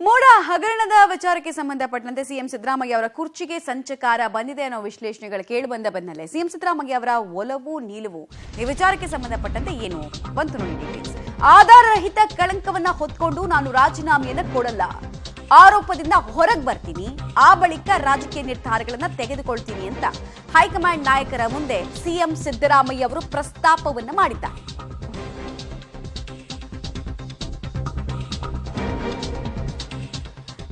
ಮೋಡ ಹಗರಣದ ವಿಚಾರಕ್ಕೆ ಸಂಬಂಧಪಟ್ಟಂತೆ ಸಿಎಂ ಸಿದ್ದರಾಮಯ್ಯ ಅವರ ಕುರ್ಚಿಗೆ ಸಂಚಕಾರ ಬಂದಿದೆ ಅನ್ನೋ ವಿಶ್ಲೇಷಣೆಗಳು ಕೇಳಿಬಂದ ಬೆನ್ನಲ್ಲೇ ಸಿಎಂ ಸಿದ್ದರಾಮಯ್ಯ ಅವರ ಒಲವು ನಿಲುವು ಈ ವಿಚಾರಕ್ಕೆ ಸಂಬಂಧಪಟ್ಟಂತೆ ಏನು ಬಂತು ನೋಡಿ ಡೀಟೇಲ್ಸ್. ಆಧಾರ ರಹಿತ ಕಳಂಕವನ್ನ ಹೊತ್ಕೊಂಡು ನಾನು ರಾಜೀನಾಮೆಯನ್ನ ಕೊಡಲ್ಲ, ಆರೋಪದಿಂದ ಹೊರಗೆ ಬರ್ತೀನಿ, ಆ ಬಳಿಕ ರಾಜಕೀಯ ನಿರ್ಧಾರಗಳನ್ನ ತೆಗೆದುಕೊಳ್ತೀನಿ ಅಂತ ಹೈಕಮಾಂಡ್ ನಾಯಕರ ಮುಂದೆ ಸಿಎಂ ಸಿದ್ದರಾಮಯ್ಯ ಅವರು ಪ್ರಸ್ತಾಪವನ್ನ ಮಾಡಿದ್ದಾರೆ.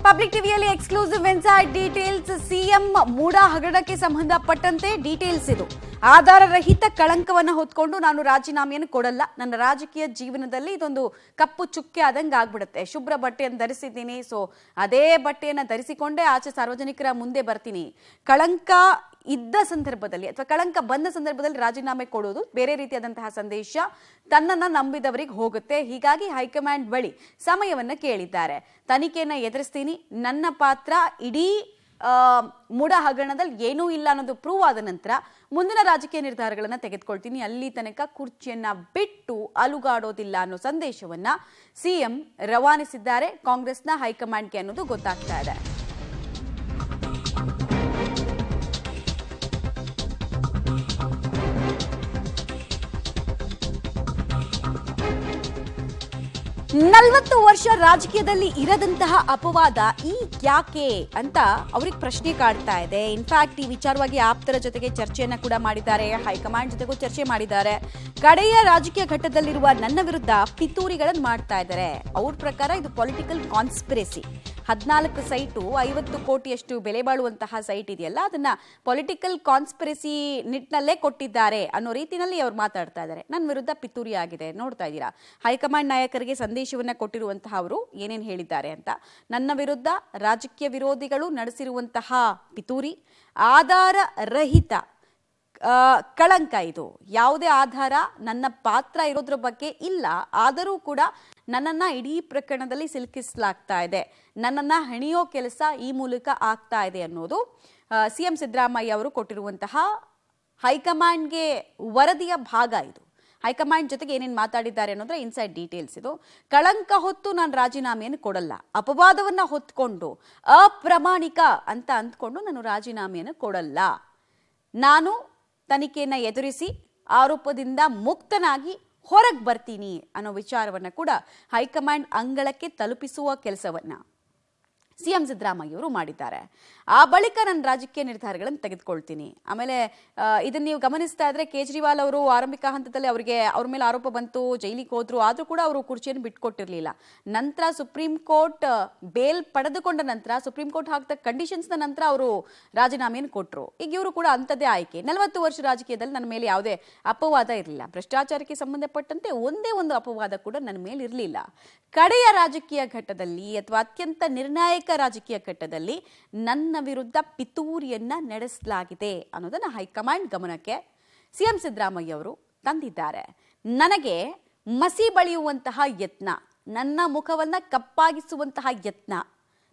ಪಬ್ಲಿಕ್ ಟಿವಿಯಲ್ಲಿ exclusive inside details. CM MUDA ಹಗರಣಕ್ಕೆ ಸಂಬಂಧಪಟ್ಟಂತೆ ಡೀಟೇಲ್ಸ್ ಇದು. ಆಧಾರ ರಹಿತ ಕಳಂಕವನ್ನ ಹೊತ್ಕೊಂಡು ನಾನು ರಾಜೀನಾಮೆಯನ್ನು ಕೊಡಲ್ಲ, ನನ್ನ ರಾಜಕೀಯ ಜೀವನದಲ್ಲಿ ಇದೊಂದು ಕಪ್ಪು ಚುಕ್ಕೆ ಆದಂಗೆ ಆಗ್ಬಿಡುತ್ತೆ. ಶುಭ್ರ ಬಟ್ಟೆಯನ್ನು ಧರಿಸಿದ್ದೀನಿ, ಸೊ ಅದೇ ಬಟ್ಟೆಯನ್ನು ಧರಿಸಿಕೊಂಡೇ ಆಚೆ ಸಾರ್ವಜನಿಕರ ಮುಂದೆ ಬರ್ತೀನಿ. ಕಳಂಕ ಇದ್ದ ಸಂದರ್ಭದಲ್ಲಿ ಅಥವಾ ಕಳಂಕ ಬಂದ ಸಂದರ್ಭದಲ್ಲಿ ರಾಜೀನಾಮೆ ಕೊಡೋದು ಬೇರೆ ರೀತಿಯಾದಂತಹ ಸಂದೇಶ ತನ್ನನ್ನ ನಂಬಿದವರಿಗೆ ಹೋಗುತ್ತೆ. ಹೀಗಾಗಿ ಹೈಕಮಾಂಡ್ ಬಳಿ ಸಮಯವನ್ನ ಕೇಳಿದ್ದಾರೆ. ತನಿಖೆಯನ್ನ ಎದುರಿಸ್ತೀನಿ, ನನ್ನ ಪಾತ್ರ ಇಡೀ ಮೂಡಾ ಹಗರಣದಲ್ಲಿ ಏನೂ ಇಲ್ಲ ಅನ್ನೋದು ಪ್ರೂವ್ ಆದ ನಂತರ ಮುಂದಿನ ರಾಜಕೀಯ ನಿರ್ಧಾರಗಳನ್ನ ತೆಗೆದುಕೊಳ್ತೀನಿ, ಅಲ್ಲಿ ತನಕ ಕುರ್ಚಿಯನ್ನ ಬಿಟ್ಟು ಅಲುಗಾಡೋದಿಲ್ಲ ಅನ್ನೋ ಸಂದೇಶವನ್ನ ಸಿಎಂ ರವಾನಿಸಿದ್ದಾರೆ ಕಾಂಗ್ರೆಸ್ನ ಹೈಕಮಾಂಡ್ಗೆ ಅನ್ನೋದು ಗೊತ್ತಾಗ್ತಾ ಇದೆ. ನಲವತ್ತು ವರ್ಷ ರಾಜಕೀಯದಲ್ಲಿ ಇರದಂತಹ ಅಪವಾದ ಈ ಯಾಕೆ ಅಂತ ಅವ್ರಿಗೆ ಪ್ರಶ್ನೆ ಕಾಡ್ತಾ ಇದೆ. ಇನ್ಫ್ಯಾಕ್ಟ್ ಈ ವಿಚಾರವಾಗಿ ಆಪ್ತರ ಜೊತೆಗೆ ಚರ್ಚೆಯನ್ನ ಕೂಡ ಮಾಡಿದ್ದಾರೆ, ಹೈಕಮಾಂಡ್ ಜೊತೆಗೂ ಚರ್ಚೆ ಮಾಡಿದ್ದಾರೆ. ಕಡೆಯ ರಾಜಕೀಯ ಘಟ್ಟದಲ್ಲಿರುವ ನನ್ನ ವಿರುದ್ಧ ಪಿತೂರಿಗಳನ್ನು ಮಾಡ್ತಾ ಇದ್ದಾರೆ. ಅವ್ರ ಪ್ರಕಾರ ಇದು ಪೊಲಿಟಿಕಲ್ ಕಾನ್ಸ್ಪಿರಸಿ. 14 ಸೈಟು 50 ಕೋಟಿಯಷ್ಟು ಬೆಲೆ ಬಾಳುವಂತಹ ಸೈಟ್ ಇದೆಯಲ್ಲ, ಅದನ್ನ ಪೊಲಿಟಿಕಲ್ ಕಾನ್ಸ್ಪಿರಸಿ ನಿಟ್ಟಿನಲ್ಲೇ ಕೊಟ್ಟಿದ್ದಾರೆ ಅನ್ನೋ ರೀತಿಯಲ್ಲಿ ಅವ್ರು ಮಾತಾಡ್ತಾ ಇದ್ದಾರೆ. ನನ್ನ ವಿರುದ್ಧ ಪಿತೂರಿ ಆಗಿದೆ, ನೋಡ್ತಾ ಇದ್ದೀರಾ. ಹೈಕಮಾಂಡ್ ನಾಯಕರಿಗೆ ಸಂದೇಶವನ್ನ ಕೊಟ್ಟಿರುವಂತಹ ಅವರು ಏನೇನು ಹೇಳಿದ್ದಾರೆ ಅಂತ. ನನ್ನ ವಿರುದ್ಧ ರಾಜಕೀಯ ವಿರೋಧಿಗಳು ನಡೆಸಿರುವಂತಹ ಪಿತೂರಿ, ಆಧಾರ ರಹಿತ ಕಳಂಕ, ಇದು ಯಾವುದೇ ಆಧಾರ ನನ್ನ ಪಾತ್ರ ಇರೋದ್ರ ಬಗ್ಗೆ ಇಲ್ಲ. ಆದರೂ ಕೂಡ ನನ್ನನ್ನ ಇಡೀ ಪ್ರಕರಣದಲ್ಲಿ ಸಿಲುಕಿಸಲಾಗ್ತಾ ಇದೆ, ನನ್ನನ್ನ ಹೆಣೆಯೋ ಕೆಲಸ ಈ ಮೂಲಕ ಆಗ್ತಾ ಇದೆ ಅನ್ನೋದು ಸಿಎಂ ಸಿದ್ದರಾಮಯ್ಯ ಅವರು ಕೊಟ್ಟಿರುವಂತಹ ಹೈಕಮಾಂಡ್ಗೆ ವರದಿಯ ಭಾಗ. ಇದು ಹೈಕಮಾಂಡ್ ಜೊತೆಗೆ ಏನೇನು ಮಾತಾಡಿದ್ದಾರೆ ಅನ್ನೋದ್ರ ಇನ್ಸೈಡ್ ಡೀಟೇಲ್ಸ್ ಇದು. ಕಳಂಕ ಹೊತ್ತು ನಾನು ರಾಜೀನಾಮೆಯನ್ನು ಕೊಡಲ್ಲ, ಅಪವಾದವನ್ನ ಹೊತ್ಕೊಂಡು ಅಪ್ರಾಮಾಣಿಕ ಅಂತ ಅಂದ್ಕೊಂಡು ನಾನು ರಾಜೀನಾಮೆಯನ್ನು ಕೊಡಲ್ಲ, ನಾನು ತನಿಖೆಯನ್ನ ಎದುರಿಸಿ ಆರೋಪದಿಂದ ಮುಕ್ತನಾಗಿ ಹೊರಗೆ ಬರ್ತೀನಿ ಅನ್ನೋ ವಿಚಾರವನ್ನ ಕೂಡ ಹೈಕಮಾಂಡ್ ಅಂಗಳಕ್ಕೆ ತಲುಪಿಸುವ ಕೆಲಸವನ್ನ ಸಿಎಂ ಸಿದ್ದರಾಮಯ್ಯ ಅವರು ಮಾಡಿದ್ದಾರೆ. ಆ ಬಳಿಕ ನಾನು ರಾಜಕೀಯ ನಿರ್ಧಾರಗಳನ್ನು ತೆಗೆದುಕೊಳ್ತೀನಿ. ಆಮೇಲೆ ಇದನ್ನ ನೀವು ಗಮನಿಸ್ತಾ ಇದ್ರೆ ಕೇಜ್ರಿವಾಲ್ ಅವರು ಆರಂಭಿಕ ಹಂತದಲ್ಲಿ ಅವ್ರ ಮೇಲೆ ಆರೋಪ ಬಂತು, ಜೈಲಿಗೆ ಹೋದ್ರು, ಆದ್ರೂ ಕೂಡ ಅವರು ಕುರ್ಚಿಯನ್ನು ಬಿಟ್ಕೊಟ್ಟಿರ್ಲಿಲ್ಲ. ನಂತರ ಸುಪ್ರೀಂ ಕೋರ್ಟ್ ಬೇಲ್ ಪಡೆದುಕೊಂಡ ನಂತರ ಸುಪ್ರೀಂ ಕೋರ್ಟ್ ಹಾಕಿದ ಕಂಡೀಷನ್ಸ್ ನಂತರ ಅವರು ರಾಜೀನಾಮೆಯನ್ನು ಕೊಟ್ಟರು. ಈಗ ಇವರು ಕೂಡ ಅಂಥದ್ದೇ ಆಯ್ಕೆ. 40 ವರ್ಷ ರಾಜಕೀಯದಲ್ಲಿ ನನ್ನ ಮೇಲೆ ಯಾವುದೇ ಅಪವಾದ ಇರಲಿಲ್ಲ, ಭ್ರಷ್ಟಾಚಾರಕ್ಕೆ ಸಂಬಂಧಪಟ್ಟಂತೆ ಒಂದೇ ಒಂದು ಅಪವಾದ ಕೂಡ ನನ್ನ ಮೇಲೆ ಇರಲಿಲ್ಲ. ಕಡೆಯ ರಾಜಕೀಯ ಘಟ್ಟದಲ್ಲಿ ಅಥವಾ ಅತ್ಯಂತ ನಿರ್ಣಾಯಕ ರಾಜಕೀಯ ಘಟ್ಟದಲ್ಲಿ ನನ್ನ ವಿರುದ್ಧ ಪಿತೂರಿಯನ್ನ ನಡೆಸಲಾಗಿದೆ ಅನ್ನೋದನ್ನ ಹೈಕಮಾಂಡ್ ಗಮನಕ್ಕೆ ಸಿಎಂ ಸಿದ್ದರಾಮಯ್ಯ ಅವರು ತಂದಿದ್ದಾರೆ. ನನಗೆ ಮಸಿ ಬಳಿಯುವಂತಹ ಯತ್ನ, ನನ್ನ ಮುಖವನ್ನ ಕಪ್ಪಾಗಿಸುವಂತಹ ಯತ್ನ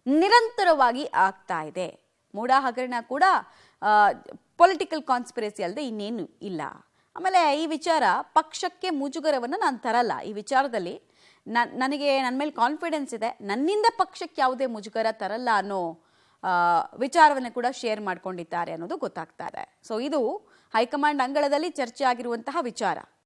ನಿರಂತರವಾಗಿ ಆಗ್ತಾ ಇದೆ. ಮೂಡಾ ಹಗರಣ ಕೂಡ ಪೊಲಿಟಿಕಲ್ ಕಾನ್ಸ್ಪಿರಸಿ ಅಲ್ಲದೆ ಇನ್ನೇನು ಇಲ್ಲ. ಆಮೇಲೆ ಈ ವಿಚಾರ ಪಕ್ಷಕ್ಕೆ ಮುಜುಗರವನ್ನು ನಾನು ತರಲ್ಲ. ಈ ವಿಚಾರದಲ್ಲಿ ನನಗೆ ನನ್ನ ಮೇಲೆ ಕಾನ್ಫಿಡೆನ್ಸ್ ಇದೆ, ನನ್ನಿಂದ ಪಕ್ಷಕ್ಕೆ ಯಾವುದೇ ಮುಜುಗರ ತರಲ್ಲ ಅನ್ನೋ ವಿಚಾರವನ್ನು ಕೂಡ ಶೇರ್ ಮಾಡ್ಕೊಂಡಿದ್ದಾರೆ ಅನ್ನೋದು ಗೊತ್ತಾಗ್ತಾ ಇದೆ. ಸೊ ಇದು ಹೈಕಮಾಂಡ್ ಅಂಗಳದಲ್ಲಿ ಚರ್ಚೆ ಆಗಿರುವಂತಹ ವಿಚಾರ.